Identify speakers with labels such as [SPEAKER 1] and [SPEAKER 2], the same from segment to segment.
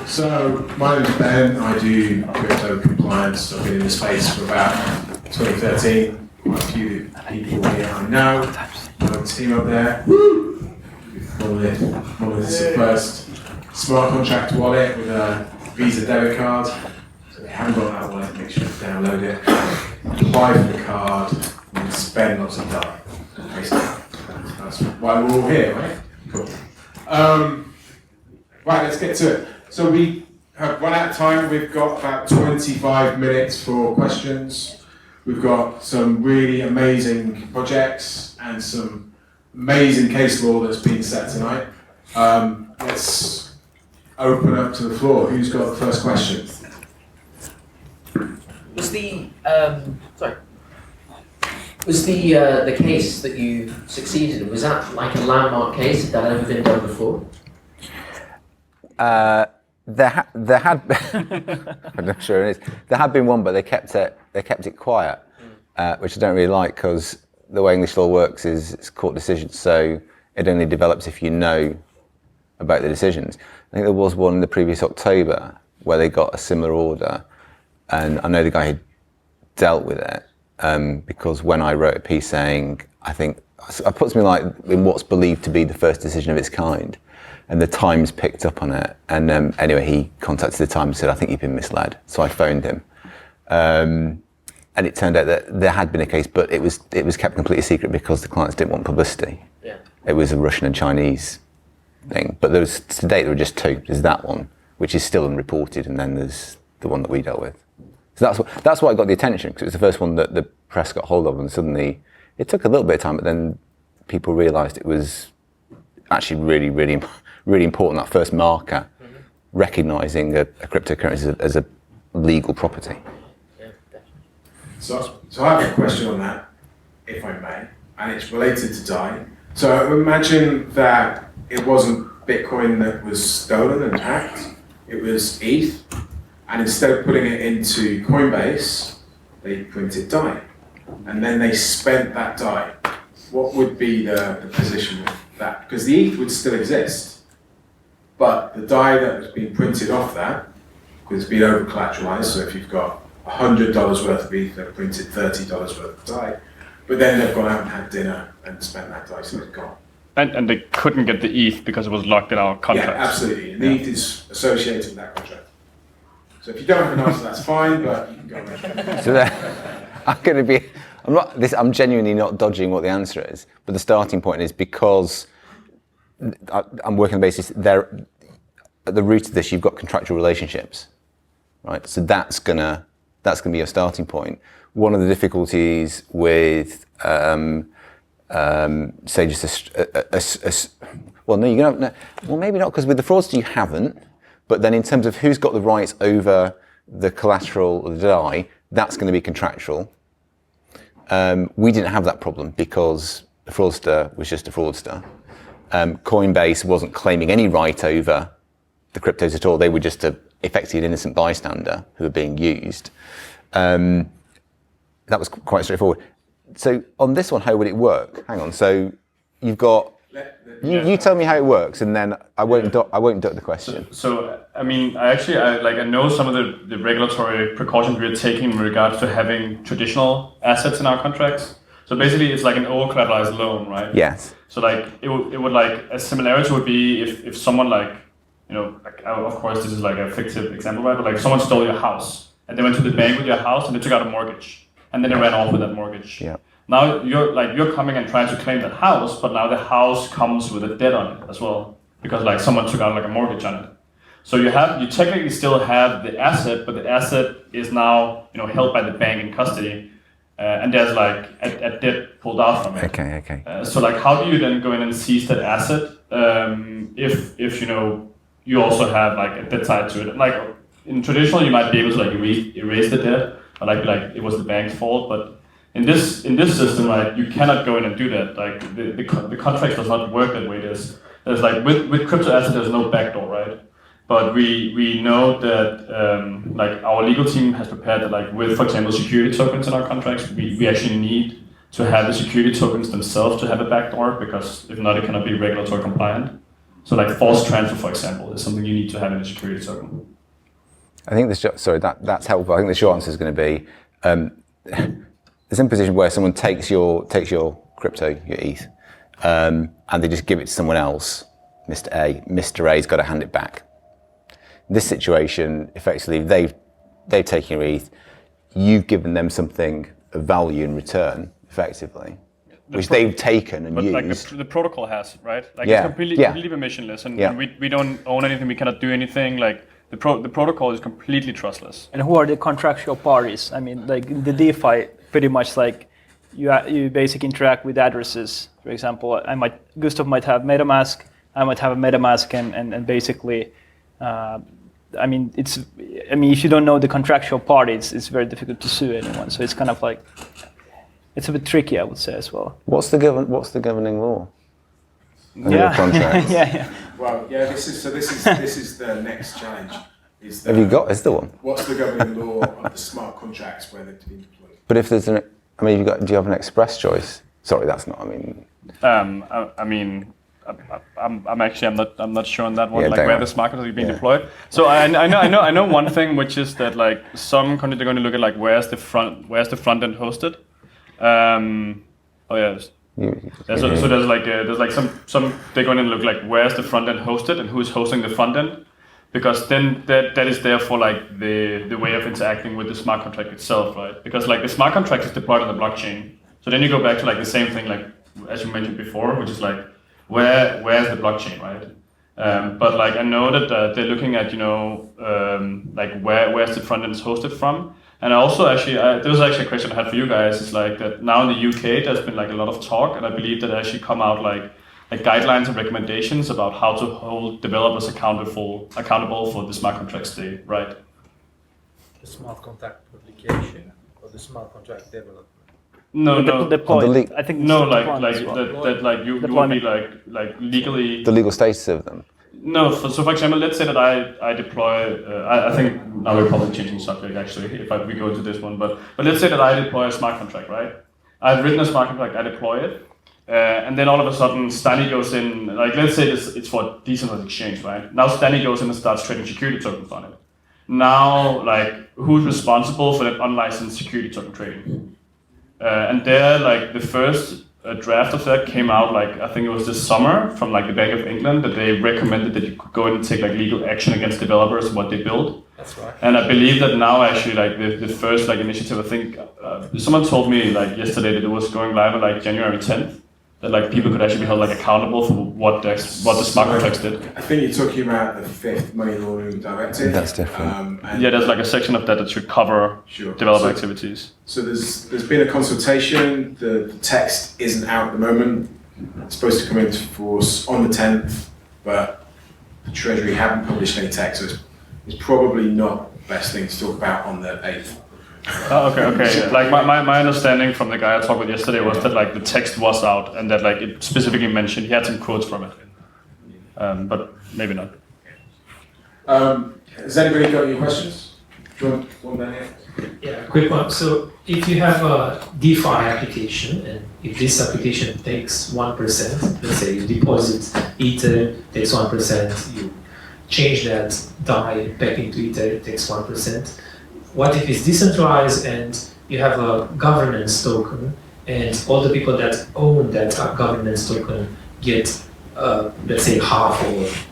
[SPEAKER 1] So, my name is Ben. I do crypto compliance. I've been in the space for about 2013. Quite a few people here I know. Got a team up there. Monolith is the first smart contract wallet with a Visa debit card. So if you haven't got that wallet, make sure to download it. Apply for the card and spend lots of time. That's why we're all here, right? Cool. Right, let's get to it. So we have run out of time. We've got about 25 minutes for questions. We've got some really amazing projects and some amazing case law that's been set tonight. Let's open up to the floor. Who's got the first question?
[SPEAKER 2] Was the case that you succeeded in, was that like a landmark case? Had that ever been done before?
[SPEAKER 3] There had I'm not sure it is. There had been one, but they kept it quiet, which I don't really like, because the way English law works is it's court decisions, so it only develops if you know about the decisions. I think there was one in the previous October where they got a similar order, and I know the guy had dealt with it, because when I wrote a piece saying, I think I put something like in what's believed to be the first decision of its kind, and the Times picked up on it, and anyway, he contacted the Times and said, I think you've been misled. So I phoned him, and it turned out that there had been a case, but it was kept completely secret because the clients didn't want publicity. Yeah. It was a Russian and Chinese thing, but to date there were just two. There's that one, which is still unreported, and then there's the one that we dealt with. So that's why I got the attention, because it was the first one that the press got hold of, and suddenly it took a little bit of time, but then people realised it was actually really, really, really important, that first marker, recognising a cryptocurrency as a legal property.
[SPEAKER 2] Yeah, definitely.
[SPEAKER 1] So I have a question on that, if I may, and it's related to DAI. So imagine that it wasn't Bitcoin that was stolen and hacked, it was ETH, and instead of putting it into Coinbase, they printed DAI, and then they spent that DAI. What would be the position with that? Because the ETH would still exist, but the DAI that has been printed off that, because it's been over collateralized, so if you've got $100 worth of ETH, they've printed $30 worth of DAI, but then they've gone out and had dinner and spent that DAI, so it's gone.
[SPEAKER 4] And they couldn't get the ETH because it was locked in our contract.
[SPEAKER 1] Yeah, absolutely. And the ETH is associated with that contract. So if you don't have an answer, that's fine, but you can go ahead.
[SPEAKER 3] So I'm genuinely not dodging what the answer is, but the starting point is because I'm working on the basis there, at the root of this, you've got contractual relationships, right? So that's gonna be your starting point. One of the difficulties with say just maybe not, because with the fraudster you haven't, but then in terms of who's got the rights over the collateral or the DAI, that's going to be contractual. We didn't have that problem because the fraudster was just a fraudster. Coinbase wasn't claiming any right over the cryptos at all. They were just effectively an innocent bystander who were being used. That was quite straightforward. So on this one, how would it work? Hang on. So you've got. You tell me how it works, and then I won't duck the question.
[SPEAKER 4] So I mean, I know some of the regulatory precautions we're taking in regards to having traditional assets in our contracts. So basically, it's like an over-collateralized loan, right?
[SPEAKER 3] Yes.
[SPEAKER 4] So like it would like a similarity would be if someone of course this is like a fictive example, right? But like someone stole your house and they went to the bank with your house and they took out a mortgage and then they ran off with that mortgage. Yeah. Now you're coming and trying to claim that house, but now the house comes with a debt on it as well, because like someone took out like a mortgage on it. So you technically still have the asset, but the asset is now held by the bank in custody, and there's like a debt pulled out from it.
[SPEAKER 3] Okay.
[SPEAKER 4] So like, how do you then go in and seize that asset if you also have like a debt side to it? Like in traditional, you might be able to like erase the debt, or like it was the bank's fault, but in this system, right, you cannot go in and do that. Like the contract does not work that way. There's like with crypto assets, there's no backdoor, right? But we know that like our legal team has prepared that like with, for example, security tokens in our contracts, we actually need to have the security tokens themselves to have a backdoor, because if not, it cannot be regulatory compliant. So like false transfer, for example, is something you need to have in a security token.
[SPEAKER 3] I think that's helpful. I think the short answer is going to be there's a position where someone takes your crypto, your ETH, and they just give it to someone else, Mr. A. Mr. A's got to hand it back. In this situation, effectively, they've taken your ETH, you've given them something of value in return, effectively, which they've taken and used.
[SPEAKER 4] Like the protocol has, right? Like
[SPEAKER 3] Yeah.
[SPEAKER 4] it's completely permissionless, and we don't own anything, we cannot do anything. Like the protocol is completely trustless.
[SPEAKER 5] And who are the contractual parties? I mean, like in the DeFi, pretty much like you basically interact with addresses. For example, Gustav might have MetaMask, I might have a MetaMask, and basically, if you don't know the contractual parties, it's very difficult to sue anyone. So it's kind of like, it's a bit tricky, I would say as well.
[SPEAKER 3] What's the governing law?
[SPEAKER 5] Yeah.
[SPEAKER 3] Contracts.
[SPEAKER 5] yeah.
[SPEAKER 1] Well, yeah. This is the next challenge. Is
[SPEAKER 3] Is there one?
[SPEAKER 1] What's the governing law of the smart contracts where they're to be deployed?
[SPEAKER 3] But if there's do you have an express choice? Sorry, that's not.
[SPEAKER 4] I'm not sure on that one.
[SPEAKER 3] Yeah,
[SPEAKER 4] like where the smart contracts are being deployed. So I know one thing, which is that like some countries are going to look at like where's the front end hosted. So there's some they're going to look like where's the front end hosted and who's hosting the front end, because then that is therefore like the way of interacting with the smart contract itself, right? Because like the smart contract is deployed on the blockchain. So then you go back to like the same thing, like as you mentioned before, which is like where's the blockchain, right? But like I know that they're looking at like where's the front end is hosted from. And I also there was actually a question I had for you guys. It's like that now in the UK there's been like a lot of talk, and I believe that actually come out like guidelines and recommendations about how to hold developers accountable for the smart contracts they write.
[SPEAKER 6] The smart contract publication or the smart contract development.
[SPEAKER 5] Deployed. I think
[SPEAKER 4] no, you would be like legally
[SPEAKER 3] The legal status of them.
[SPEAKER 4] No, so for example, let's say that I deploy. I think now we're probably changing subject actually if we go into this one, but let's say that I deploy a smart contract, right? I've written a smart contract, I deploy it, and then all of a sudden Stani goes in. Like let's say it's for decentralized exchange, right? Now Stani goes in and starts trading security tokens on it. Now, like who's responsible for that unlicensed security token trading? And there, like the first draft of that came out, like I think it was this summer from like the Bank of England, that they recommended that you could go in and take like legal action against developers and what they build.
[SPEAKER 6] That's right.
[SPEAKER 4] And I believe that now actually like the first like initiative, I think someone told me like yesterday that it was going live on like January 10th, that like people could actually be held like accountable for what the smart contracts did.
[SPEAKER 1] I think you're talking about the 5th Money Laundering Directive.
[SPEAKER 3] That's different.
[SPEAKER 4] There's like a section of that should cover developer activities.
[SPEAKER 1] So there's been a consultation. The text isn't out at the moment. It's supposed to come into force on the 10th, but the Treasury haven't published any text, so it's probably not the best thing to talk about on the 8th.
[SPEAKER 4] Oh, okay. Like my understanding from the guy I talked with yesterday was that like the text was out and that like it specifically mentioned, he had some quotes from it, but maybe not.
[SPEAKER 1] Has anybody got any questions? Do you want one down here?
[SPEAKER 6] Yeah, quick one. So if you have a DeFi application, and if this application takes 1%, let's say you deposit Ether, takes 1%, you change that DAI back into Ether, it takes 1%. What if it's decentralized and you have a governance token, and all the people that own that governance token get, let's say, half of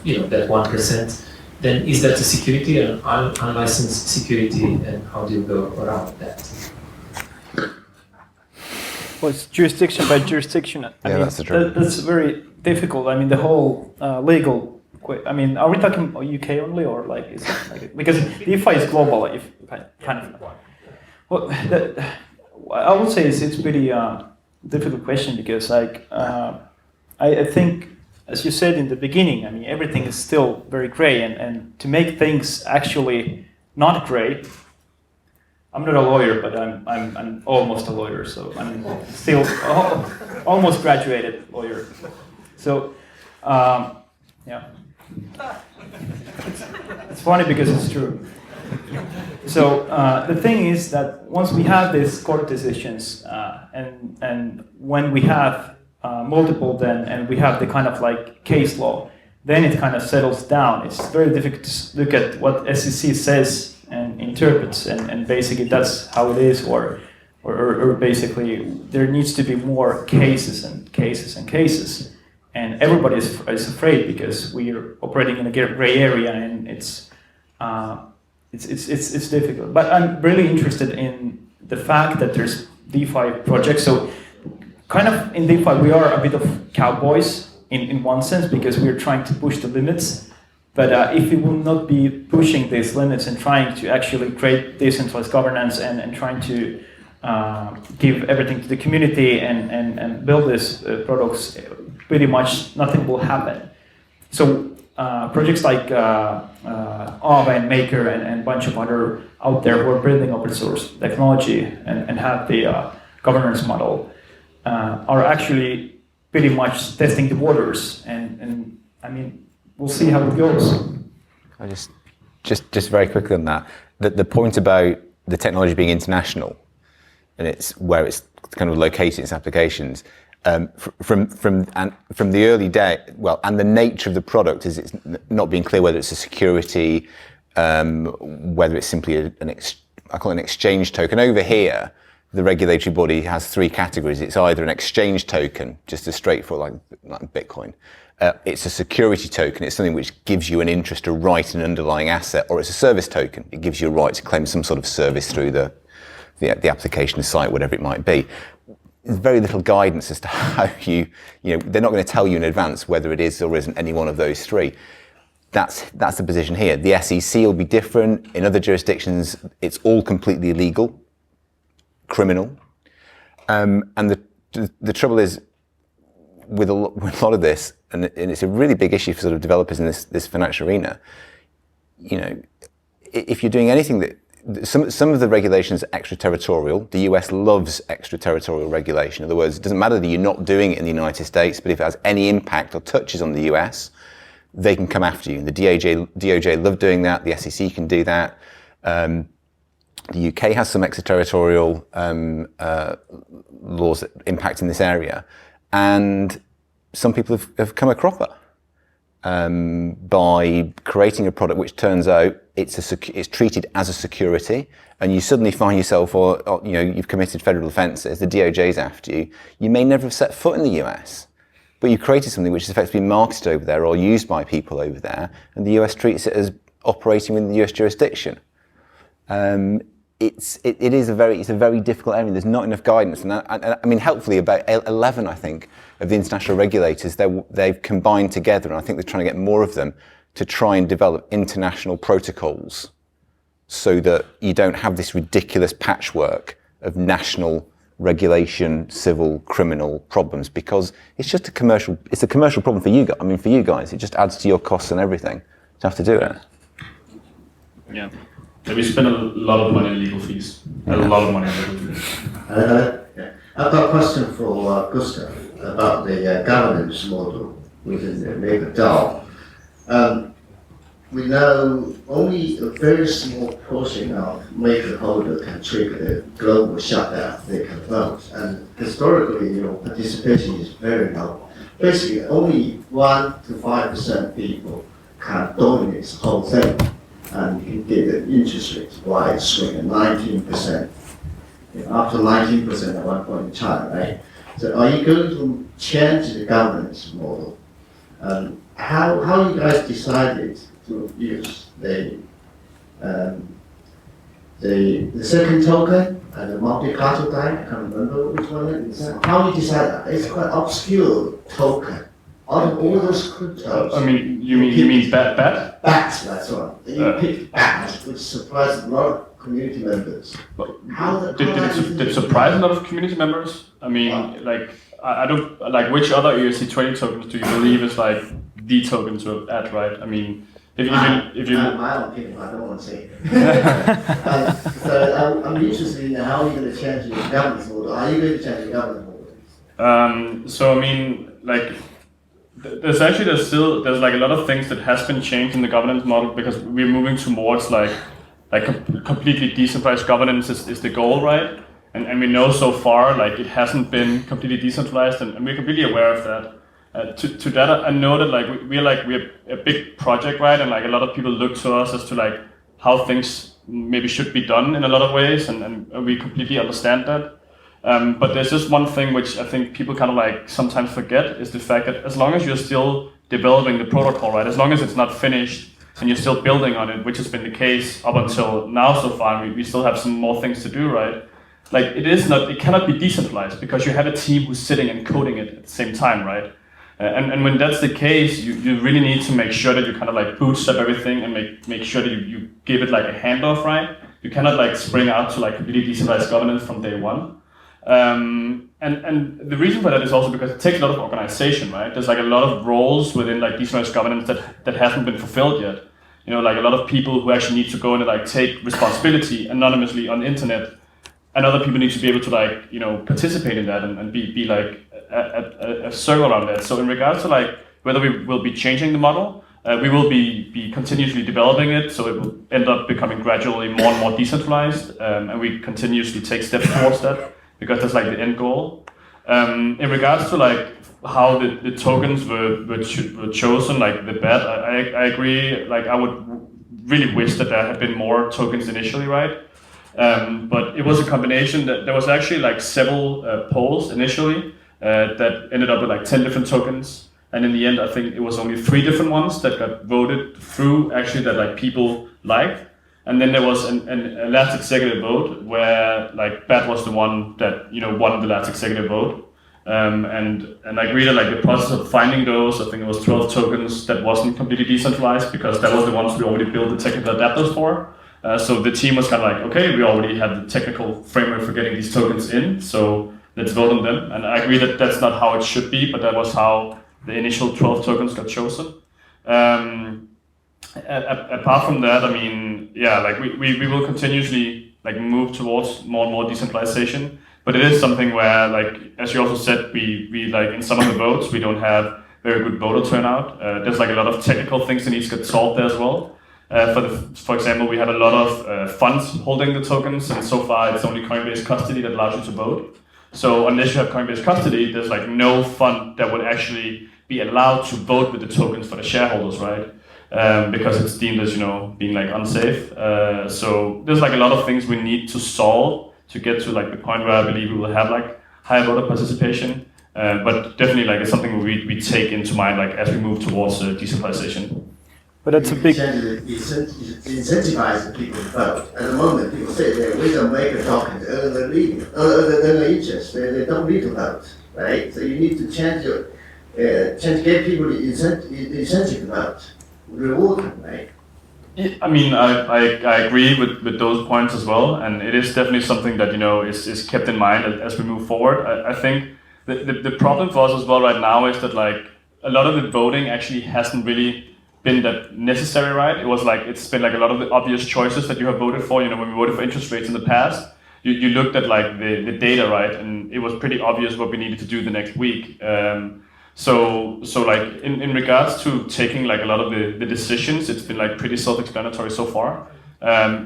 [SPEAKER 6] that 1%? Then is that a security, an unlicensed security, and how do you go around that?
[SPEAKER 5] Well, it's jurisdiction by jurisdiction. I mean,
[SPEAKER 3] that's the truth.
[SPEAKER 5] That's very difficult. I mean, the whole legal. I mean, are we talking UK only, or like is it like, because DeFi is global, if kind of. Well, I would say it's pretty difficult question, because like I think, as you said in the beginning, I mean, everything is still very gray, and to make things actually not gray. I'm not a lawyer, but I'm almost a lawyer, so I'm still almost graduated lawyer. So yeah, it's funny because it's true. So the thing is that once we have these court decisions, and when we have multiple then, and we have the kind of like case law, then it kind of settles down. It's very difficult to look at what SEC says and interprets, and basically that's how it is, or basically there needs to be more cases and cases and cases, and everybody is afraid because we are operating in a gray area, and it's difficult. But I'm really interested in the fact that there's DeFi projects. So kind of in DeFi we are a bit of cowboys in one sense, because we're trying to push the limits. But if we will not be pushing these limits and trying to actually create decentralized governance and trying to give everything to the community and build these products, pretty much nothing will happen. So projects like Aave and Maker and a bunch of other out there who are building open source technology and have the governance model are actually pretty much testing the waters, and I mean, we'll see how it goes.
[SPEAKER 3] I just very quickly on that, the point about the technology being international and it's where it's kind of located its applications, from the early day, well, and the nature of the product is it's not being clear whether it's a security, whether it's simply I call it an exchange token. Over here, the regulatory body has three categories. It's either an exchange token, just as straightforward like Bitcoin. It's a security token. It's something which gives you an interest to write an underlying asset, or it's a service token. It gives you a right to claim some sort of service through the application site, whatever it might be. There's very little guidance as to how they're not going to tell you in advance whether it is or isn't any one of those three. That's the position here. The SEC will be different. In other jurisdictions, it's all completely illegal, criminal. And the trouble is, with a lot of this, and it's a really big issue for sort of developers in this financial arena, if you're doing anything that, some of the regulations are extraterritorial. The US loves extraterritorial regulation. In other words, it doesn't matter that you're not doing it in the United States, but if it has any impact or touches on the US, they can come after you. And the DOJ love doing that. The SEC can do that. The UK has some extraterritorial laws that impact in this area. And some people have come a cropper by creating a product which turns out it's treated as a security, and you suddenly find yourself, or you've committed federal offences, the DOJ's after you. You may never have set foot in the US, but you created something which is effectively marketed over there or used by people over there, and the US treats it as operating within the US jurisdiction. It's a very difficult area. There's not enough guidance, and I mean, helpfully, about 11, I think, of the international regulators they've combined together, and I think they're trying to get more of them to try and develop international protocols, so that you don't have this ridiculous patchwork of national regulation, civil, criminal problems, because it's just a commercial problem for you guys. I mean, for you guys, it just adds to your costs and everything to have to do it.
[SPEAKER 4] Yeah. We spend a lot of money on legal fees. A lot of money on legal fees.
[SPEAKER 7] I've got a question for Gustav about the governance model within the MakerDAO. We know only a very small portion of maker holder can trigger the global shutdown. They can vote, and historically, participation is very low. Basically, only 1 to 5% people can dominate the whole thing. And you can get an interest rate wide swing at 19%, up to 19% at one point in time, right? So are you going to change the governance model? How you guys decided to use the second token and the multi-party type? I can't remember which one it is. How you decide that? It's quite obscure token. Out of all those cryptos,
[SPEAKER 4] I mean, you mean bat?
[SPEAKER 7] BAT, that's one. You picked BAT, which surprised a lot of community members.
[SPEAKER 4] Did it surprise a lot of community members? I mean, I don't like, which other ERC trading tokens do you believe is like the token to add, right? I mean, if you
[SPEAKER 7] my opinion, I don't want to say it. So I'm interested in how you're going to change your governance model. Are you going to change your governance model?
[SPEAKER 4] So I mean, like, there's like a lot of things that has been changed in the governance model, because we're moving towards like completely decentralized governance is the goal, right? And we know so far, like, it hasn't been completely decentralized, and we're completely aware of that. To that, I know that like we're a big project, right? And like a lot of people look to us as to like how things maybe should be done in a lot of ways, and we completely understand that. But there's just one thing which I think people kind of like sometimes forget, is the fact that as long as you're still developing the protocol, right? As long as it's not finished and you're still building on it, which has been the case up until now so far, we still have some more things to do, right? Like it cannot be decentralized because you have a team who's sitting and coding it at the same time, right? And when that's the case, you really need to make sure that you kind of like bootstrap everything and make sure that you give it like a handoff, right? You cannot like spring out to like completely decentralized governance from day one. And the reason for that is also because it takes a lot of organization, right? There's like a lot of roles within like decentralized governance that hasn't been fulfilled yet. You know, like a lot of people who actually need to go and like take responsibility anonymously on the internet, and other people need to be able to like, you know, participate in that and be like a circle around that. So in regards to like whether we will be changing the model, we will be continuously developing it, so it will end up becoming gradually more and more decentralized, and we continuously take steps towards that, because that's like the end goal. In regards to like how the tokens were chosen, like the bet, I agree. Like I would really wish that there had been more tokens initially, right? But it was a combination that there was actually like several polls initially that ended up with like 10 different tokens. And in the end, I think it was only 3 different ones that got voted through, actually, that like people liked. And then there was a last executive vote where like BAT was the one that, you know, won the last executive vote. And I agree that like the process of finding those, I think it was 12 tokens that wasn't completely decentralized, because that was the ones we already built the technical adapters for. So the team was kind of like, okay, we already have the technical framework for getting these tokens in, so let's vote on them. And I agree that that's not how it should be, but that was how the initial 12 tokens got chosen. Apart from that, I mean, yeah, like we will continuously like move towards more and more decentralization, but it is something where, like, as you also said, we like in some of the votes, we don't have very good voter turnout. There's like a lot of technical things that need to get solved there as well. For example, we have a lot of funds holding the tokens, and so far it's only Coinbase custody that allows you to vote. So unless you have Coinbase custody, there's like no fund that would actually be allowed to vote with the tokens for the shareholders, right? Because it's deemed as, you know, being like unsafe. So there's like a lot of things we need to solve to get to like the point where I believe we will have like higher voter participation. But definitely like it's something we take into mind like as we move towards decentralization.
[SPEAKER 5] But that's a big.
[SPEAKER 7] Incentivize the people to vote. At the moment, people say that we don't make a token, the interest. They don't need to vote, right? So you need to give people the incentive to vote, reward them, right?
[SPEAKER 4] Yeah, I mean, I agree with those points as well, and it is definitely something that, you know, is kept in mind as we move forward. I think the problem for us as well right now is that like a lot of the voting actually hasn't really been that necessary, right? It was like, it's been like a lot of the obvious choices that you have voted for. You know, when we voted for interest rates in the past, you looked at like the data, right? And it was pretty obvious what we needed to do the next week. So like in regards to taking like a lot of the decisions, it's been like pretty self-explanatory so far.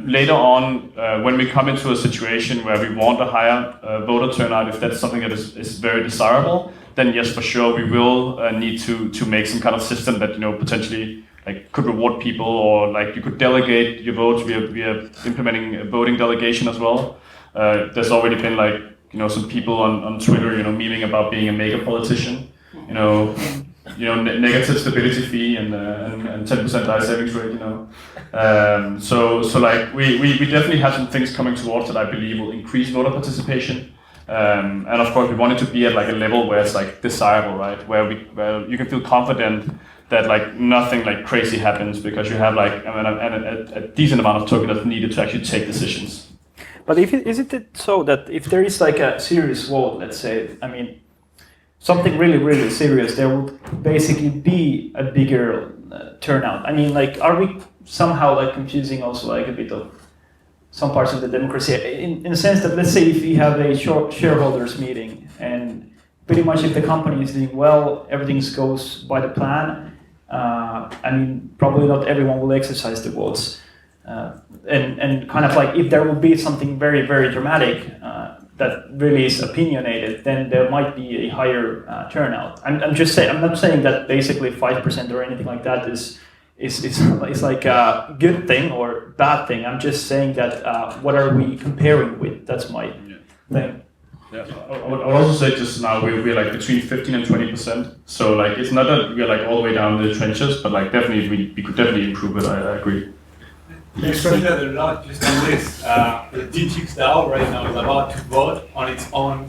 [SPEAKER 4] Later on, when we come into a situation where we want a higher voter turnout, if that's something that is very desirable, then yes, for sure, we will need to make some kind of system that, you know, potentially like could reward people, or like you could delegate your votes. We are implementing a voting delegation as well. There's already been like, you know, some people on Twitter, you know, memeing about being a mega politician. You know, negative stability fee and 10% die savings rate. You know, so like we definitely have some things coming towards that I believe will increase voter participation. And of course, we want it to be at like a level where it's like desirable, right? Where you can feel confident that like nothing like crazy happens, because you have like a decent amount of token that's needed to actually take decisions.
[SPEAKER 5] But isn't it so that if there is like a serious vote, let's say, I mean, something really, really serious, there would basically be a bigger turnout. I mean, like, are we somehow like confusing also like a bit of some parts of the democracy in the sense that, let's say if we have a shareholders meeting and pretty much if the company is doing well, everything goes by the plan, I mean, probably not everyone will exercise the votes. And kind of like if there will be something very, very dramatic, that really is opinionated, then there might be a higher turnout. I'm just saying. I'm not saying that basically 5% or anything like that is like a good thing or bad thing. I'm just saying that what are we comparing with? That's my thing.
[SPEAKER 4] Yeah, I would also say just now we're like between 15 and 20%. So like it's not that we're like all the way down in the trenches, but like definitely we could definitely improve it. I agree.
[SPEAKER 8] You see that a lot just on this. The DTX DAO right now is about to vote on its own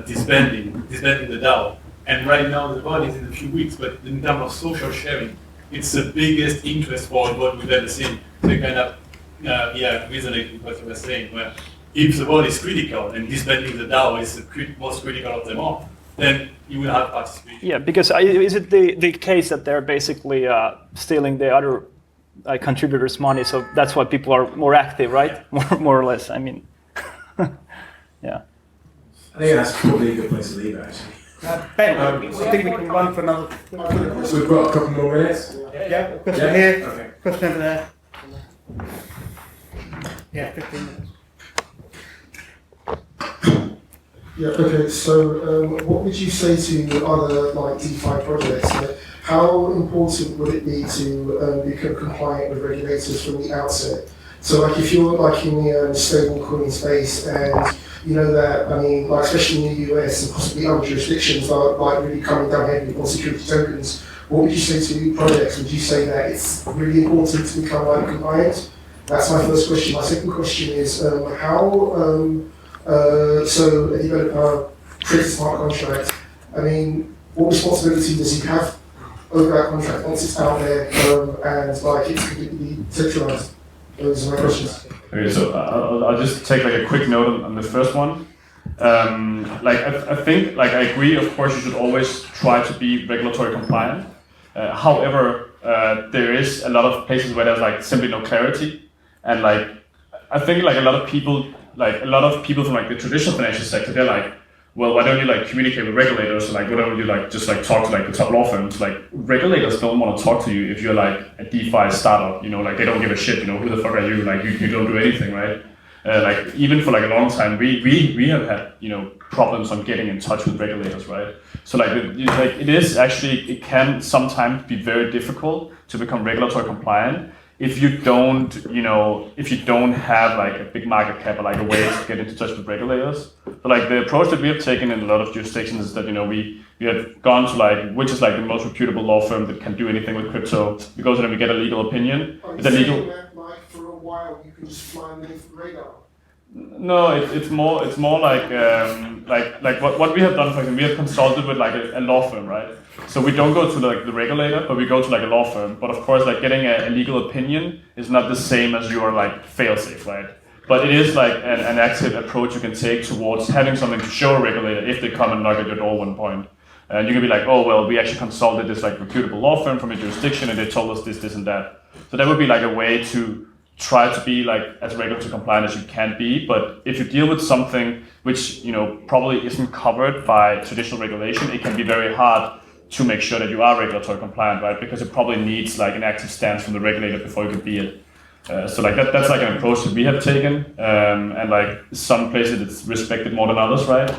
[SPEAKER 8] disbanding the DAO. And right now the vote is in a few weeks, but in terms of social sharing, it's the biggest interest for a vote we've ever seen. So you kind of resonate with what you were saying, where if the vote is critical and disbanding the DAO is the most critical of them all, then you will have participation.
[SPEAKER 5] Yeah, because is it the case that they're basically stealing the other contributors' money, so that's why people are more active, right? More or less. I mean, yeah.
[SPEAKER 1] I think that's probably a good place to leave it, actually.
[SPEAKER 9] Ben, I think we can run for another.
[SPEAKER 1] We've got a couple more minutes.
[SPEAKER 9] Yeah, question here,
[SPEAKER 1] Okay.
[SPEAKER 9] question over there. Yeah, 15 minutes.
[SPEAKER 10] Yeah, okay, so what would you say to other like DeFi projects? How important would it be to become compliant with regulators from the outset? So like if you're like in the stable coin space and you know that, I mean, like especially in the US and possibly other jurisdictions are like really coming down heavily on security tokens, what would you say to projects? Would you say that it's really important to become like compliant? That's my first question. My second question is so a developer creates a smart contract. I mean, what responsibility does he have over that contract once it's out there and like it's completely centralized? Those are my questions.
[SPEAKER 4] Okay, so I'll just take like a quick note on the first one. Like I think, like I agree. Of course, you should always try to be regulatory compliant. However, there is a lot of places where there's like simply no clarity, and like I think like a lot of people from like the traditional financial sector, they're like, well, why don't you like communicate with regulators? Like, why don't you like just like talk to like the top law firms? Like, regulators don't want to talk to you if you're like a DeFi startup. You know, like they don't give a shit. You know, who the fuck are you? Like, you don't do anything, right? Like even for like a long time, we have had problems on getting in touch with regulators, right? So like it can sometimes be very difficult to become regulatory compliant if you don't have like a big market cap or like a way to get into touch with regulators. So like the approach that we have taken in a lot of jurisdictions is that we have gone to like which is like the most reputable law firm that can do anything with crypto. We go to them, we get a legal opinion.
[SPEAKER 10] Are you saying that like for a while you can just fly underneath the radar?
[SPEAKER 4] No, it's more like what we have done. For example, we have consulted with like a law firm, right? So we don't go to like the regulator, but we go to like a law firm. But of course, like getting a legal opinion is not the same as your like fail-safe, right? But it is like an active approach you can take towards having something to show a regulator if they come and knock at your door one point. And you can be like, oh well, we actually consulted this like reputable law firm from a jurisdiction, and they told us this, and that. So that would be like a way to try to be like as regulatory compliant as you can be. But if you deal with something which probably isn't covered by traditional regulation, it can be very hard to make sure that you are regulatory compliant, right? Because it probably needs like an active stance from the regulator before you can be it. So like that's like an approach that we have taken, and like some places it's respected more than others, right?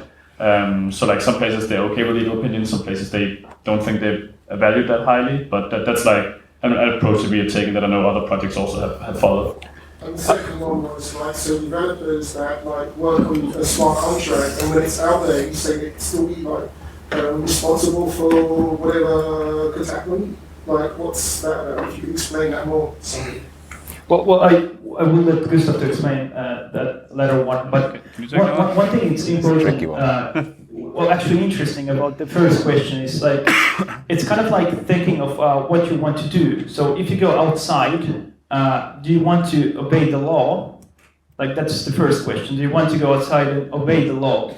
[SPEAKER 4] So like some places they're okay with legal opinions, some places they don't think they're valued that highly, but that's like an approach that we have taken that I know other projects also have followed.
[SPEAKER 10] And the second one was like, so developers that like work on a smart contract, and when it's out there, you say they can still be like responsible for whatever could happen. Like, what's that about? If you could explain that more.
[SPEAKER 5] Well, I will let Gustav to explain that latter one. But one thing it's important. Well, actually interesting about the first question is like, it's kind of like thinking of what you want to do. So if you go outside, do you want to obey the law? Like that's the first question. Do you want to go outside and obey the law?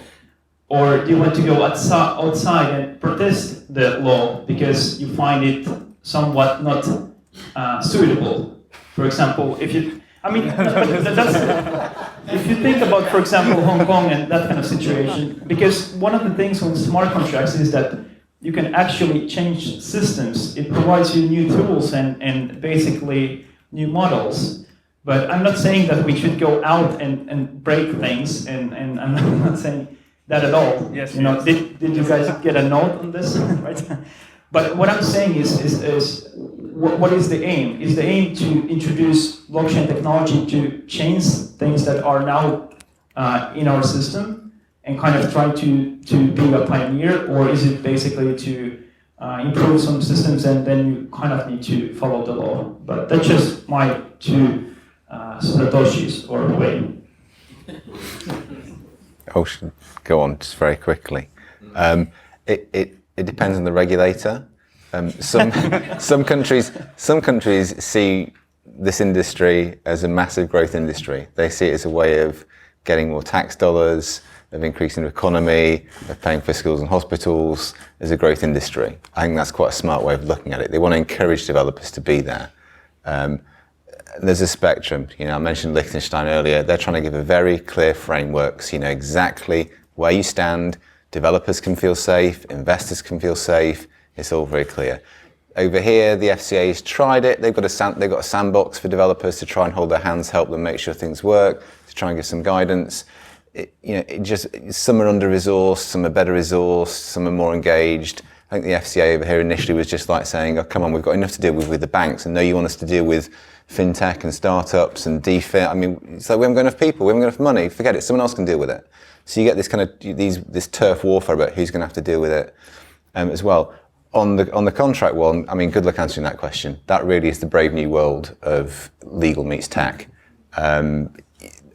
[SPEAKER 5] Or do you want to go outside and protest the law because you find it somewhat not suitable? For example, if you think about, for example, Hong Kong and that kind of situation, because one of the things with smart contracts is that you can actually change systems. It provides you new tools and basically new models. But I'm not saying that we should go out and break things, and I'm not saying that at all.
[SPEAKER 8] Yes,
[SPEAKER 5] you know,
[SPEAKER 8] yes.
[SPEAKER 5] did you guys get a note on this? Right? But what I'm saying is what is the aim? Is the aim to introduce blockchain technology to change things that are now in our system and kind of try to be a pioneer, or is it basically to improve some systems and then you kind of need to follow the law? But that's just my two satoshis or way.
[SPEAKER 3] Oh, should go on just very quickly. It depends on the regulator. Some countries see this industry as a massive growth industry. They see it as a way of getting more tax dollars, of increasing the economy, of paying for schools and hospitals, as a growth industry. I think that's quite a smart way of looking at it. They want to encourage developers to be there. There's a spectrum. You know, I mentioned Liechtenstein earlier. They're trying to give a very clear framework, so you know exactly where you stand. Developers can feel safe, investors can feel safe. It's all very clear. Over here, the FCA's tried it. They've got a sandbox for developers to try and hold their hands, help them make sure things work, to try and give some guidance. Some are under-resourced, some are better resourced, some are more engaged. I think the FCA over here initially was just like saying, oh, come on, we've got enough to deal with the banks, and no, you want us to deal with fintech and startups and DeFi. I mean, it's like we haven't got enough people, we haven't got enough money, forget it, someone else can deal with it. So you get this kind of, this turf warfare about who's going to have to deal with it as well. On the contract one, I mean, good luck answering that question. That really is the brave new world of legal meets tech.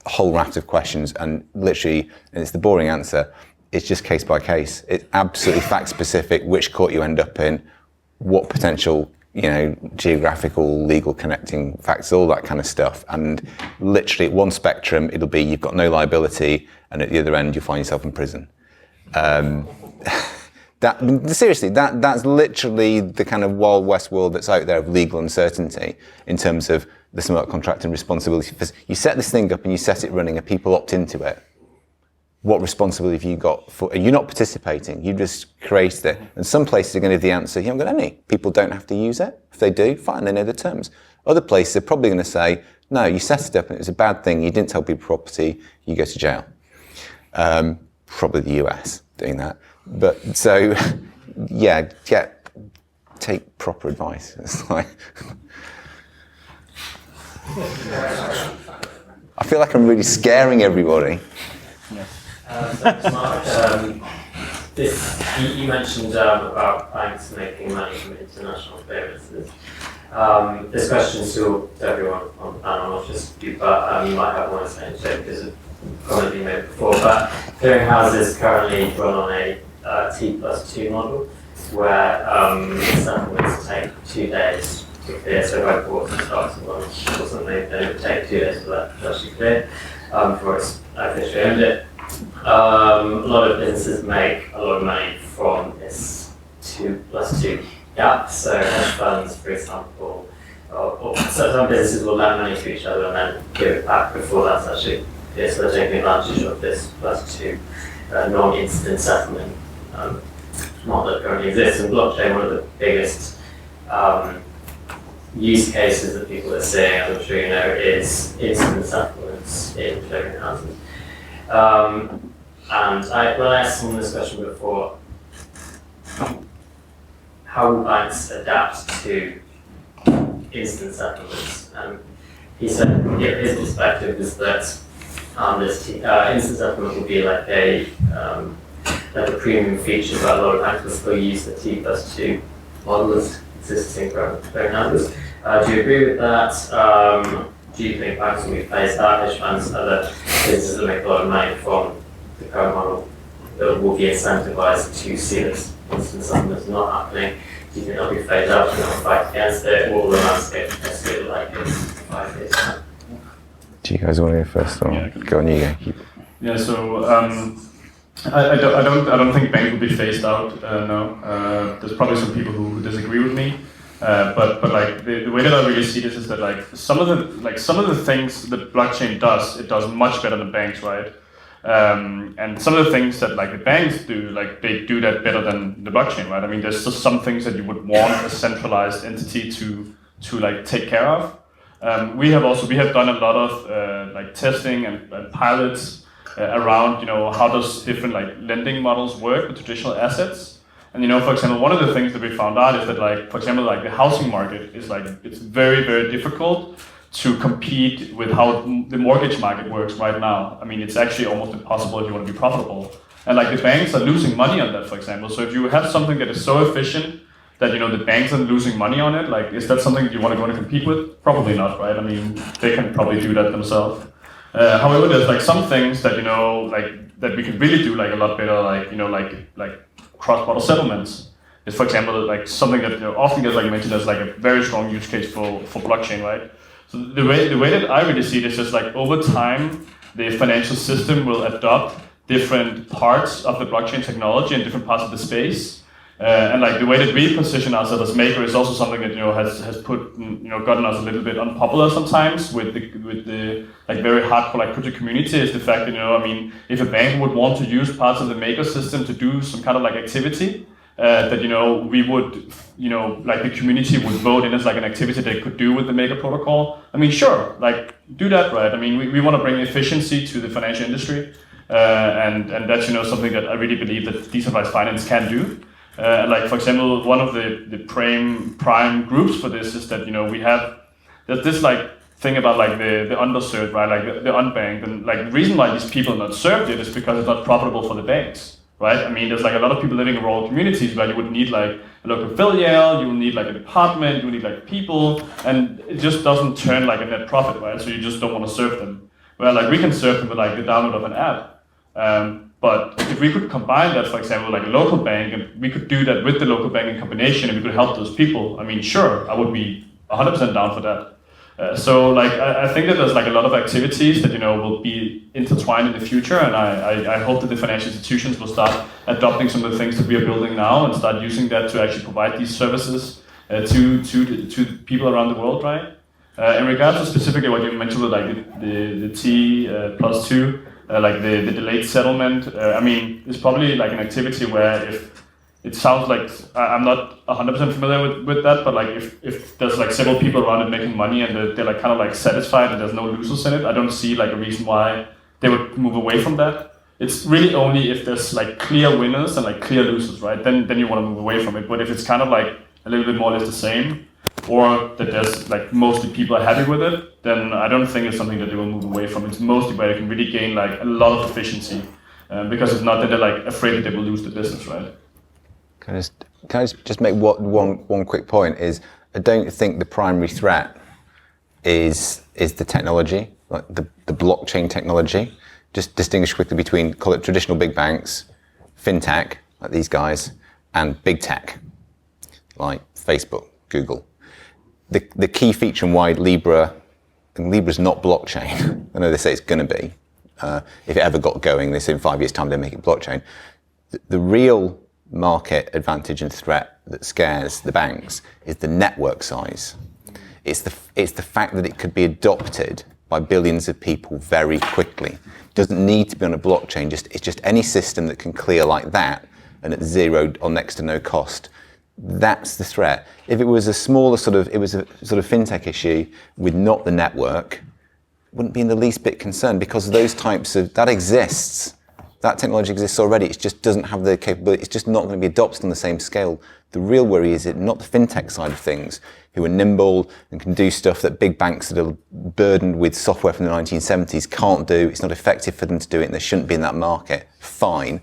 [SPEAKER 3] Whole raft of questions, and literally, and it's the boring answer, it's just case by case. It's absolutely fact specific, which court you end up in, what potential, geographical, legal connecting facts, all that kind of stuff. And literally at one spectrum, it'll be you've got no liability, and at the other end, you'll find yourself in prison. Seriously, that's literally the kind of Wild West world that's out there of legal uncertainty in terms of the smart contract and responsibility. You set this thing up and you set it running and people opt into it. What responsibility have you got for? You're not participating, you just created it. And some places are going to have the answer, you haven't got any. People don't have to use it. If they do, fine, they know the terms. Other places are probably going to say, no, you set it up and it was a bad thing, you didn't tell people property, you go to jail. Probably the US doing that. But so, yeah, take proper advice. It's like, I feel like I'm really scaring everybody.
[SPEAKER 11] Marc, you mentioned about banks making money from international clearances. This question is to everyone on the panel, not just you, but you might have one saying so because of comment being made before. But clearinghouses currently run on a T+2 model where settlements take 2 days to clear. So if I bought some stocks and bonds or something, then it would take 2 days for that to actually clear before it's officially owned it. A lot of businesses make a lot of money from this 2+2 gap. So hedge funds, for example, or some businesses will lend money to each other and then give it back before that's actually clear. So they're taking advantage of this +2 non-instant settlement model that currently exists. And blockchain, one of the biggest use cases that people are seeing, as I'm sure you know, is instant settlements in clearinghouses. And when I asked someone this question before, how will banks adapt to instant settlements? He said his perspective is that this instant settlement will be like a premium feature, but a lot of banks will still use the T+2 model as existing clearinghouses. Do you agree with that? Do you think banks will be phased out? Hedge funds, other businesses that make a lot of money from the current model that will be incentivized to see this instant settlements not happening? Do you think they'll be phased out and they'll fight against it? Or will the landscape still like this 5 years time?
[SPEAKER 3] Do you guys want to go first, or go on, you go?
[SPEAKER 4] Yeah, so I don't think banks will be phased out. No, there's probably some people who disagree with me. But like the way that I really see this is that like some of the things that blockchain does, it does much better than banks, right? And some of the things that like the banks do, like they do that better than the blockchain, right? I mean, there's just some things that you would want a centralized entity to like take care of. we have done a lot of like testing and pilots around how does different like lending models work with traditional assets. And for example, one of the things that we found out is that like, for example, like the housing market is like, it's very, very difficult to compete with how the mortgage market works right now. I mean, it's actually almost impossible if you want to be profitable. And like the banks are losing money on that, for example. So if you have something that is so efficient that the banks are losing money on it, like is that something that you want to go and compete with? Probably not, right? I mean, they can probably do that themselves. However, there's like some things that like that we can really do like a lot better, like cross-border settlements. Is for example like something that often gets like mentioned as like a very strong use case for blockchain, right? So the way that I really see it is just like over time the financial system will adopt different parts of the blockchain technology and different parts of the space. And like the way that we position ourselves as Maker is also something that has put gotten us a little bit unpopular sometimes with the like very hardcore like crypto community, is the fact that I mean, if a bank would want to use parts of the Maker system to do some kind of like activity, that we would like the community would vote in as like an activity they could do with the Maker protocol. I mean, sure, like do that, right? I mean, we want to bring efficiency to the financial industry, and that's something that I really believe that decentralized finance can do. Like for example, one of the prime groups for this is that there's this like thing about like the underserved, right? Like the unbanked, and like the reason why these people are not served yet is because it's not profitable for the banks, right? I mean, there's like a lot of people living in rural communities where you would need like a local filiale, you will need like a department, you will need like people, and it just doesn't turn like a net profit, right? So you just don't want to serve them. Well, like we can serve them with like the download of an app. But if we could combine that, for example, like a local bank, and we could do that with the local bank in combination, and we could help those people, I mean, sure, I would be 100% down for that. So like, I think that there's like a lot of activities that, will be intertwined in the future, and I hope that the financial institutions will start adopting some of the things that we are building now and start using that to actually provide these services to people around the world, right? In regards to specifically what you mentioned with like the T+2, like the delayed settlement, I mean, it's probably like an activity where if it sounds like, I'm not 100% familiar with that, but like if there's like several people around it making money and they're like kind of like satisfied and there's no losers in it, I don't see like a reason why they would move away from that. It's really only if there's like clear winners and like clear losers, right? Then you want to move away from it. But if it's kind of like a little bit more or less the same, or that there's like mostly people are happy with it, then I don't think it's something that they will move away from. It's mostly where they can really gain like a lot of efficiency, because if not, then they're like afraid that they will lose the business, right?
[SPEAKER 3] Can I just make one quick point? Is I don't think the primary threat is the technology, like the blockchain technology. Just distinguish quickly between, call it traditional big banks, fintech, like these guys, and big tech, like Facebook, Google. The key feature and why Libra's not blockchain, I know they say it's going to be, if it ever got going, they say in 5 years' time they make it blockchain. The real market advantage and threat that scares the banks is the network size. It's the fact that it could be adopted by billions of people very quickly. It doesn't need to be on a blockchain, it's just any system that can clear like that and at zero or next to no cost. That's the threat. If it was a smaller it was a sort of fintech issue with not the network, wouldn't be in the least bit concerned, because those types of, that exists. That technology exists already, it just doesn't have the capability, it's just not going to be adopted on the same scale. The real worry is not the fintech side of things, who are nimble and can do stuff that big banks that are burdened with software from the 1970s can't do. It's not effective for them to do it and they shouldn't be in that market. Fine.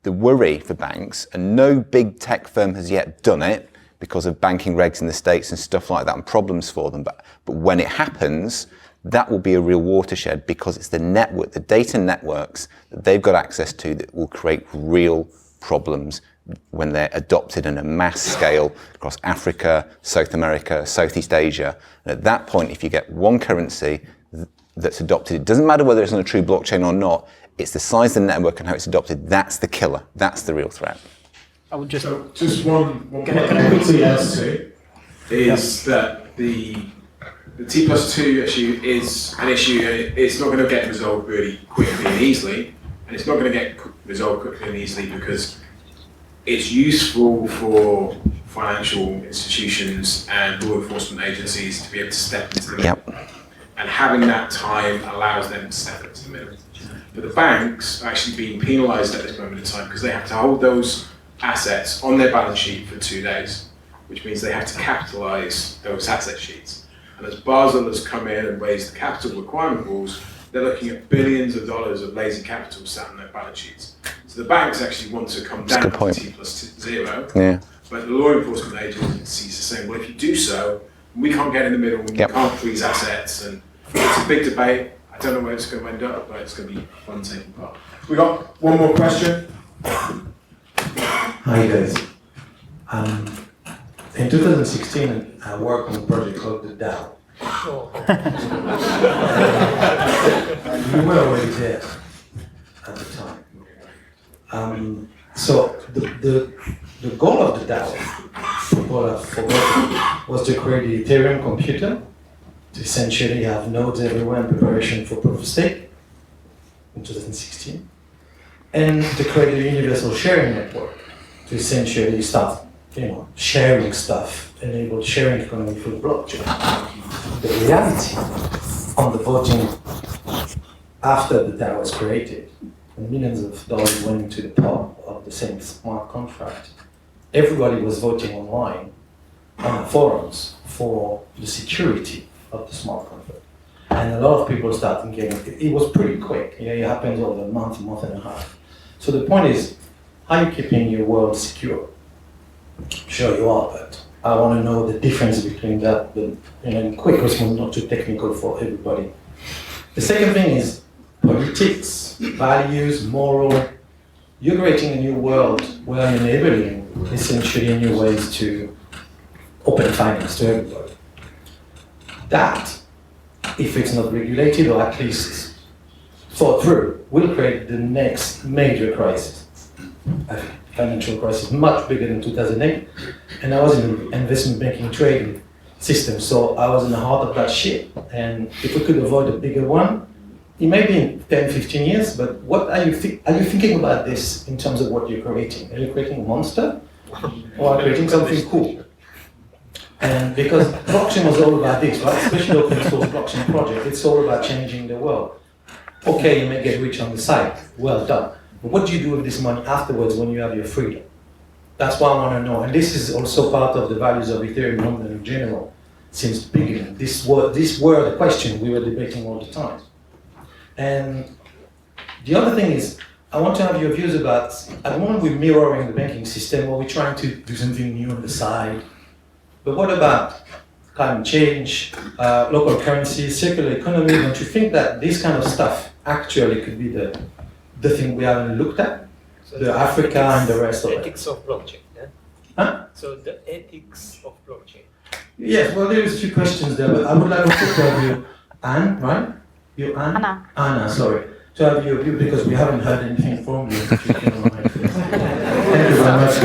[SPEAKER 3] The worry for banks, and no big tech firm has yet done it because of banking regs in the States and stuff like that and problems for them, but when it happens, that will be a real watershed, because it's the network, the data networks that they've got access to that will create real problems when they're adopted on a mass scale across Africa, South America, Southeast Asia. And at that point, if you get one currency that's adopted, it doesn't matter whether it's on a true blockchain or not, it's the size of the network and how it's adopted. That's the killer. That's the real threat.
[SPEAKER 5] I would just...
[SPEAKER 1] So just one point I quickly add to is that the T+2 issue is an issue, and it's not going to get resolved really quickly and easily, and it's not going to get resolved quickly and easily because it's useful for financial institutions and law enforcement agencies to be able to step into the middle.
[SPEAKER 3] Yep.
[SPEAKER 1] And having that time allows them to step into the middle. But the banks are actually being penalised at this moment in time because they have to hold those assets on their balance sheet for 2 days, which means they have to capitalise those asset sheets. And as Basel has come in and raised the capital requirement rules, they're looking at billions of dollars of lazy capital sat on their balance sheets. So the banks actually want to come down to T plus 0, but the law enforcement agencies are saying, well, if you do so, we can't get in the middle, we can't freeze assets, and it's a big debate. I don't know where it's going to end up, but it's going to be fun taking part. We got one more question.
[SPEAKER 12] Hi guys. In 2016, I worked on a project called the DAO. You were already there at the time. So the goal of the DAO, what I've forgotten, was to create the Ethereum computer to essentially have nodes everywhere in preparation for proof of stake in 2016, and to create a universal sharing network to essentially start, sharing stuff, enable sharing economy through the blockchain. The reality on the voting after the DAO was created, and millions of dollars went into the pot of the same smart contract, everybody was voting online on the forums for the security of the smart contract. And a lot of people started getting it was pretty quick. It happens over a month and a half. So the point is, are you keeping your world secure? Sure you are, but I want to know the difference between that, and quick response, not too technical for everybody. The second thing is politics, values, moral. You're creating a new world where you're enabling essentially new ways to open finance to everybody. That, if it's not regulated or at least thought through, will create the next major crisis. A financial crisis much bigger than 2008. And I was in investment banking trading system, so I was in the heart of that shit. And if we could avoid a bigger one, it may be in 10, 15 years, but what are you thinking about this in terms of what you're creating? Are you creating a monster? Or are you creating something cool? And because blockchain was all about this, right? Especially open source blockchain project, it's all about changing the world. Okay, you may get rich on the side, well done. But what do you do with this money afterwards when you have your freedom? That's what I want to know. And this is also part of the values of Ethereum London in general since the beginning. These were the questions we were debating all the time. And the other thing is, I want to have your views about, at the moment we're mirroring the banking system, or we're trying to do something new on the side. But what about climate change, local currencies, circular economy? Don't you think that this kind of stuff actually could be the thing we haven't looked at? So the Africa and the rest of it.
[SPEAKER 6] Ethics of blockchain, yeah?
[SPEAKER 12] Huh?
[SPEAKER 6] So the ethics of blockchain.
[SPEAKER 12] Yes, well, there is 2 questions there, but I would like also to have you, Anne, right? You, Anne? Anna. Anna, sorry. To have your view, because we haven't heard anything from you. Thank you very much.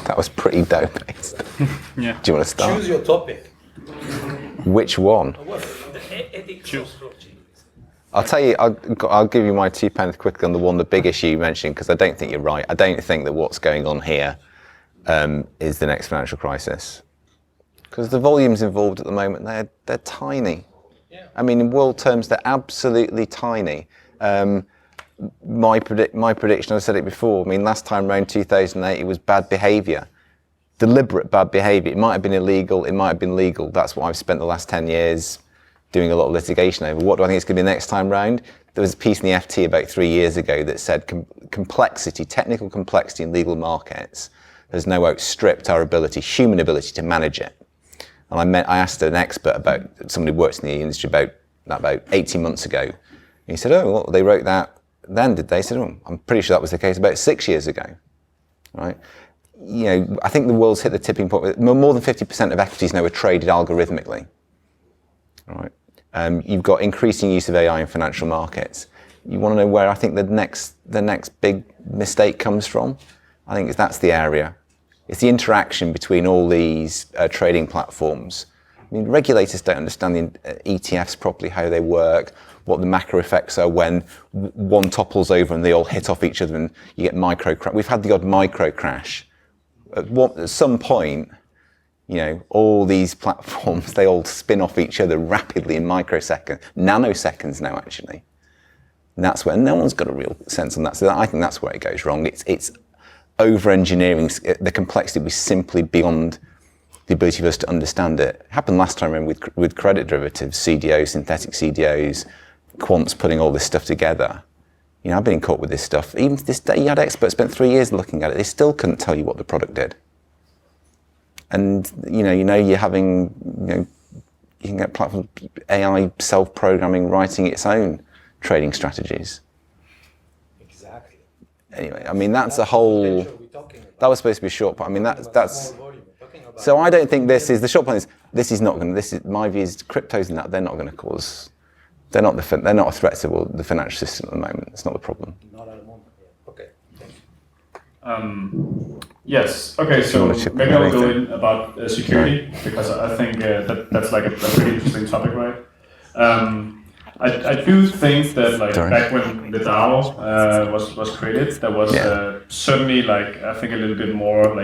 [SPEAKER 3] That was pretty dope.
[SPEAKER 4] Yeah.
[SPEAKER 3] Do you want to start?
[SPEAKER 12] Choose your topic.
[SPEAKER 3] Which one?
[SPEAKER 6] The ethics of blockchain.
[SPEAKER 3] I'll tell you, I'll give you my 2 pence quickly on the one, the big issue you mentioned, because I don't think you're right. I don't think that what's going on here is the next financial crisis. Because the volumes involved at the moment, they're tiny. Yeah. I mean, in world terms, they're absolutely tiny. My prediction, I said it before, I mean, last time around 2008, it was bad behaviour. Deliberate bad behaviour. It might have been illegal, it might have been legal. That's what I've spent the last 10 years doing a lot of litigation over. What do I think it's going to be next time round? There was a piece in the FT about 3 years ago that said complexity, technical complexity in legal markets has now outstripped our ability, human ability to manage it. And I asked an expert about, somebody who works in the industry about 18 months ago. And he said, oh, well, they wrote that then, did they? I said, oh, I'm pretty sure that was the case about 6 years ago, right? I think the world's hit the tipping point. More than 50% of equities now are traded algorithmically, right? You've got increasing use of AI in financial markets. You want to know where I think the next big mistake comes from? I think that's the area. It's the interaction between all these trading platforms. I mean, regulators don't understand the ETFs properly, how they work, what the macro effects are when one topples over and they all hit off each other and you get micro crash. We've had the odd micro crash. At some point, all these platforms, they all spin off each other rapidly in microseconds, nanoseconds now actually. And that's where no one's got a real sense on that. So I think that's where it goes wrong. It's over-engineering the complexity was simply beyond the ability of us to understand it. It happened last time with credit derivatives, CDOs, synthetic CDOs, quants putting all this stuff together. I've been caught with this stuff. Even to this day, you had experts spent 3 years looking at it. They still couldn't tell you what the product did. And you're having, you can get platforms, AI self-programming, writing its own trading strategies.
[SPEAKER 12] Exactly.
[SPEAKER 3] Anyway, I mean, that's a whole, that was supposed to be a short point. I mean, that's, so I don't think the short point is, this is not going to, my view is cryptos and that, they're not going to cause, they're not a threat to the financial system at the moment. It's not the problem.
[SPEAKER 12] Not at the moment, yeah. Okay, thank you.
[SPEAKER 4] Yes, okay, so maybe I'll go in about security, because I think that's like a pretty interesting topic, right? I do think that back when the DAO was created, there was certainly I think a little bit more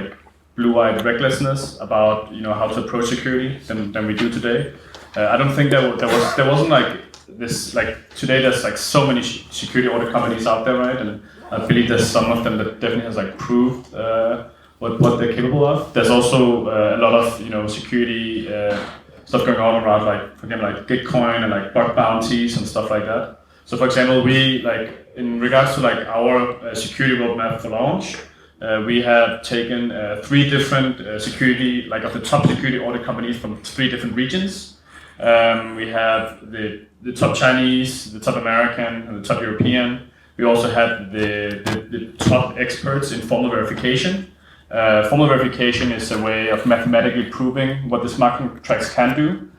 [SPEAKER 4] blue-eyed recklessness about how to approach security than we do today. I don't think there wasn't this today there's so many security audit companies out there, right? And I believe there's some of them that definitely has proved what they're capable of. There's also a lot of security stuff going on around for example Bitcoin and bug bounties and stuff like that. So for example, we in regards to our security roadmap for launch, we have taken 3 different security of the top security audit companies from 3 different regions. We have the top Chinese, the top American, and the top European. We also have the top experts in formal verification. Formal verification is a way of mathematically proving what the smart contracts can do,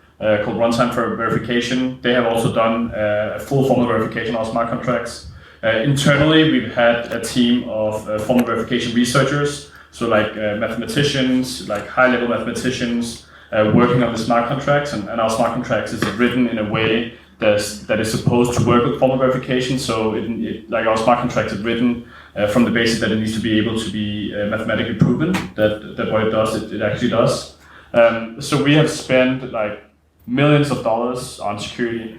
[SPEAKER 4] called runtime for verification. They have also done a full formal verification of smart contracts. Internally, we've had a team of formal verification researchers, so mathematicians, high-level mathematicians, working on the smart contracts, and our smart contracts is written in a way that is supposed to work with formal verification. So our smart contracts is written from the basis that it needs to be able to be mathematically proven that what it does, it actually does. So we have spent millions of dollars on security,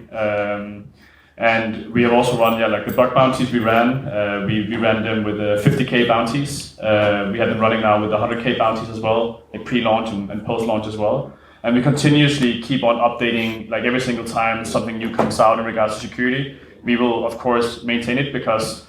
[SPEAKER 4] and we have also run the bug bounties we ran. We ran them with 50K bounties. We have them running now with 100K bounties as well, pre-launch and post-launch as well. And we continuously keep on updating, every single time something new comes out in regards to security. We will, of course, maintain it because,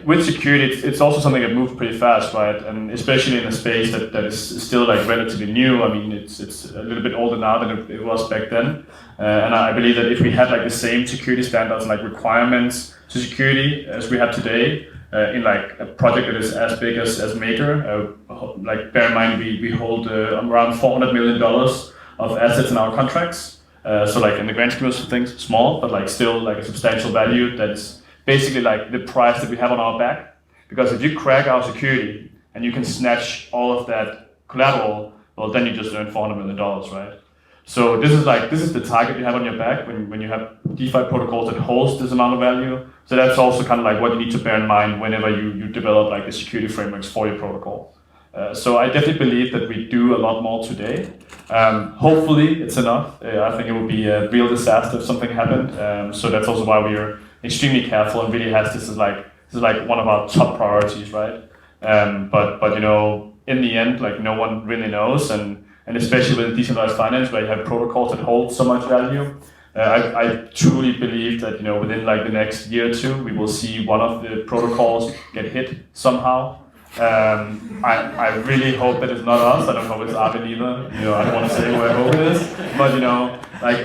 [SPEAKER 4] with security, it's also something that moves pretty fast, right? And especially in a space that is still, relatively new. I mean, it's a little bit older now than it was back then. And I believe that if we had, the same security standards and, requirements to security as we have today, in a project that is as big as Maker, bear in mind we hold around $400 million of assets in our contracts. So in the grand scheme of things, small, but still a substantial value that's basically the price that we have on our back. Because if you crack our security and you can snatch all of that collateral, well then you just earn $400 million, right? So this is the target you have on your back when you have DeFi protocols that host this amount of value. So that's also kind of what you need to bear in mind whenever you develop the security frameworks for your protocol. So I definitely believe that we do a lot more today. Hopefully it's enough. I think it would be a real disaster if something happened. So that's also why we are extremely careful and really has this is one of our top priorities, right? But in the end, no one really knows, and especially with decentralized finance where you have protocols that hold so much value. I truly believe that within the next year or two we will see one of the protocols get hit somehow. I really hope that it's not us. I don't hope it's Aave either. I don't want to say who I hope it is, but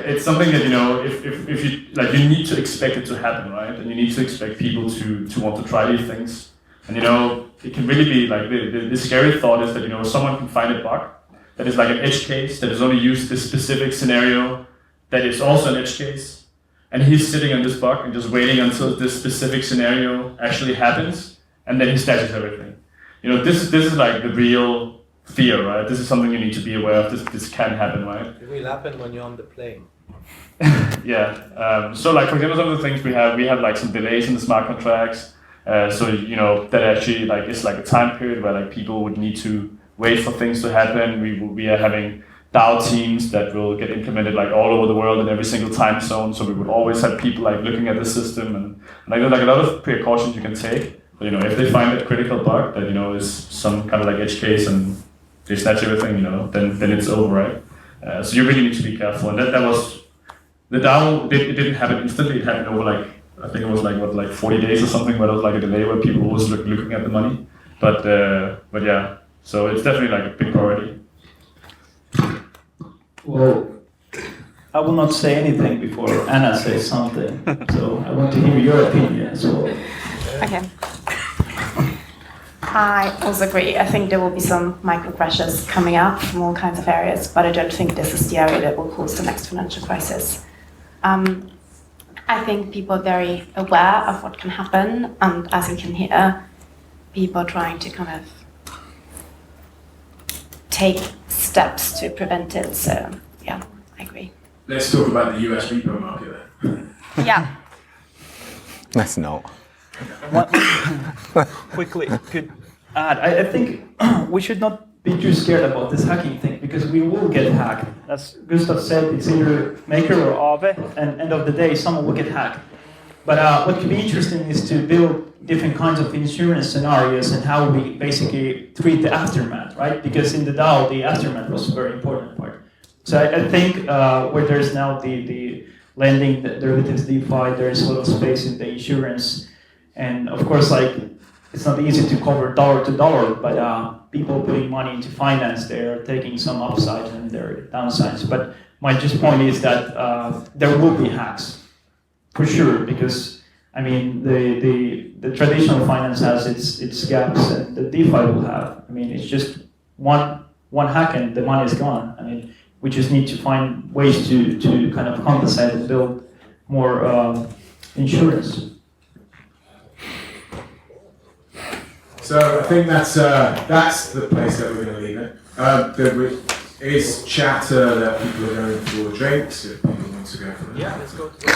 [SPEAKER 4] it's something that if you you need to expect it to happen, right? And you need to expect people to want to try these things. And it can really be the scary thought is that someone can find a bug that is an edge case that is only used this specific scenario that is also an edge case, and he's sitting on this bug and just waiting until this specific scenario actually happens, and then he snatches everything. This is the real fear, right? This is something you need to be aware of. This can happen, right?
[SPEAKER 12] It will happen when you're on the plane.
[SPEAKER 4] Yeah. So like for example, some of the things we have like some delays in the smart contracts. So you know that actually like it's like a time period where like people would need to wait for things to happen. We are having DAO teams that will get implemented like all over the world in every single time zone. So we would always have people like looking at the system and like there's like a lot of precautions you can take. But you know if they find a critical bug that you know is some kind of like edge case and they snatch everything, you know, then it's over, right? So you really need to be careful. And that was the DAO. It didn't happen instantly. It happened over like I think it was like 40 days or something. Where there was like a delay where people was looking at the money. But yeah, so it's definitely like a big priority.
[SPEAKER 5] Well, I will not say anything before Anna says something. So I want to hear your opinion as well.
[SPEAKER 13] Okay. I also agree. I think there will be some micro crashes coming up from all kinds of areas, but I don't think this is the area that will cause the next financial crisis. I think people are very aware of what can happen, and as you can hear, people are trying to kind of take steps to prevent it. So yeah, I agree.
[SPEAKER 1] Let's talk about the US repo market then.
[SPEAKER 13] Yeah.
[SPEAKER 3] Let's not.
[SPEAKER 5] Quickly, could add. I think we should not be too scared about this hacking thing because we will get hacked. As Gustav said, it's either Maker or Aave, and end of the day, someone will get hacked. But what could be interesting is to build different kinds of insurance scenarios and how we basically treat the aftermath, right? Because in the DAO, the aftermath was a very important part. So I think where there's now the lending, the derivatives DeFi, there's a lot of space in the insurance. And of course, like it's not easy to cover dollar to dollar, but people putting money into finance, they're taking some upsides and there are downsides. But my just point is that there will be hacks, for sure, because I mean the traditional finance has its gaps, and the DeFi will have. I mean it's just one hack and the money is gone. I mean we just need to find ways to kind of compensate and build more insurance.
[SPEAKER 1] So I think that's the place that we're going to leave it. There is chatter that people are going for drinks if people want to go for that.
[SPEAKER 2] Yeah, let's go to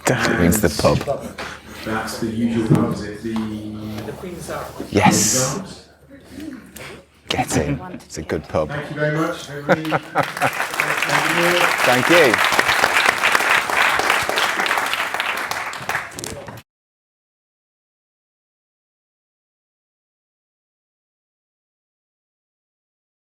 [SPEAKER 3] Definitely means the pub.
[SPEAKER 1] That's the usual pub. Is it
[SPEAKER 2] the Queen's Arms.
[SPEAKER 3] Yes. Get in. It's a good pub.
[SPEAKER 1] Thank you very much, everybody.
[SPEAKER 3] Thank you.